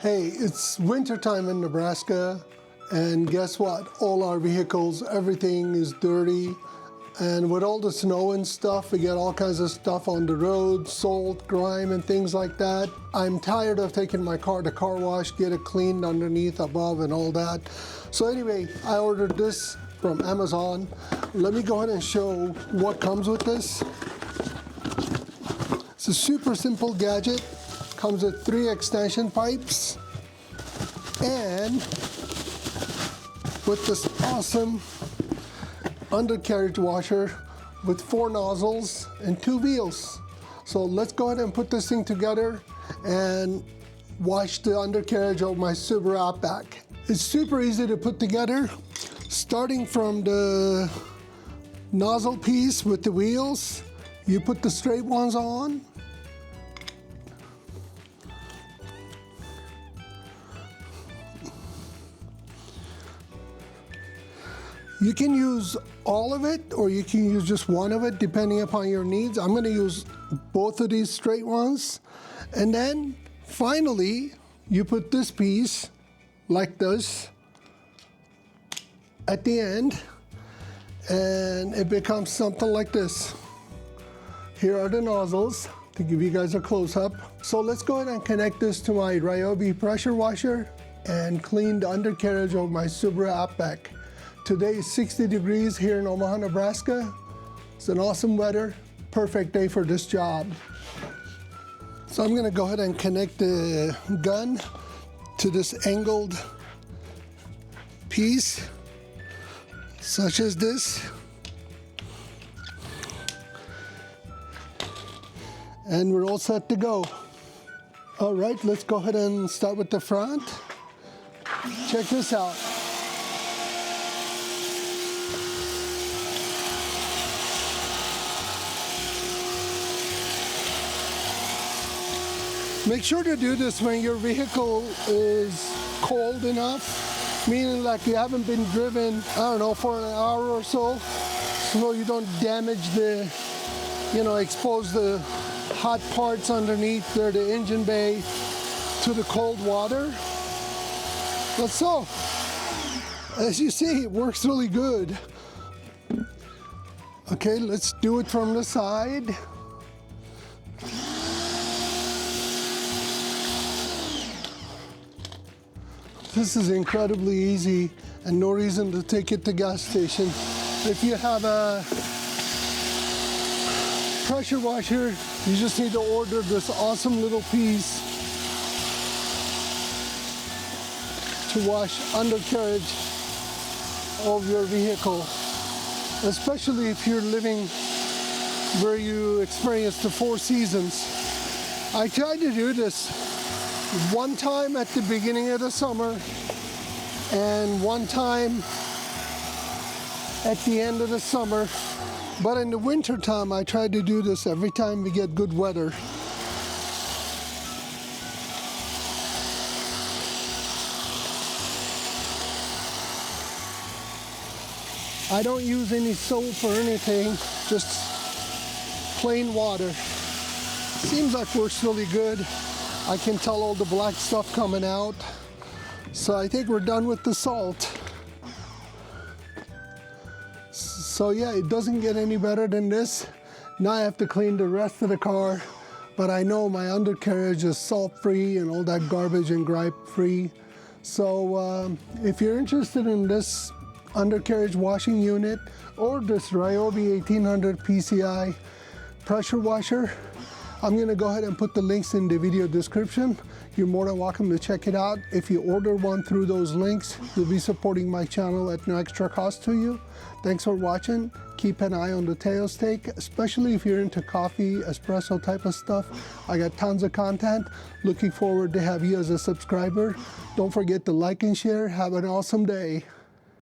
Hey, it's wintertime in Nebraska, and guess what? All our vehicles, everything is dirty. And with all the snow and stuff, we get all kinds of stuff on the road, salt, grime, and things like that. I'm tired of taking my car to car wash, get it cleaned underneath, above, and all that. So anyway, I ordered this from Amazon. Let me go ahead and show what comes with this. It's a super simple gadget. Comes with 3 extension pipes and with this awesome undercarriage washer with 4 nozzles and 2 wheels. So let's go ahead and put this thing together and wash the undercarriage of my Subaru Outback. It's super easy to put together, starting from the nozzle piece with the wheels. You put the straight ones on. You can use all of it, or you can use just one of it, depending upon your needs. I'm going to use both of these straight ones. And then, finally, you put this piece, like this, at the end, and it becomes something like this. Here are the nozzles, to give you guys a close-up. So let's go ahead and connect this to my Ryobi pressure washer and clean the undercarriage of my Subaru Outback. Today is 60 degrees here in Omaha, Nebraska. It's an awesome weather, perfect day for this job. So I'm gonna go ahead and connect the gun to this angled piece, such as this. And we're all set to go. All right, let's go ahead and start with the front. Check this out. Make sure to do this when your vehicle is cold enough, meaning like you haven't been driven, I don't know, for an hour or so you don't damage the, expose the hot parts underneath there, the engine bay, to the cold water. But so, as you see, it works really good. Okay, let's do it from the side. This is incredibly easy and no reason to take it to gas station. If you have a pressure washer, you just need to order this awesome little piece to wash undercarriage of your vehicle, especially if you're living where you experience the 4 seasons. I tried to do this one time at the beginning of the summer and one time at the end of the summer. But in the winter time, I try to do this every time we get good weather. I don't use any soap or anything, just plain water. Seems like works really good. I can tell all the black stuff coming out. So I think we're done with the salt. So yeah, it doesn't get any better than this. Now I have to clean the rest of the car, but I know my undercarriage is salt-free and all that garbage and grime-free. So if you're interested in this undercarriage washing unit or this Ryobi 1800 PCI pressure washer, I'm gonna go ahead and put the links in the video description. You're more than welcome to check it out. If you order one through those links, you'll be supporting my channel at no extra cost to you. Thanks for watching. Keep an eye on the TEO'S take, especially if you're into coffee, espresso type of stuff. I got tons of content. Looking forward to have you as a subscriber. Don't forget to like and share. Have an awesome day.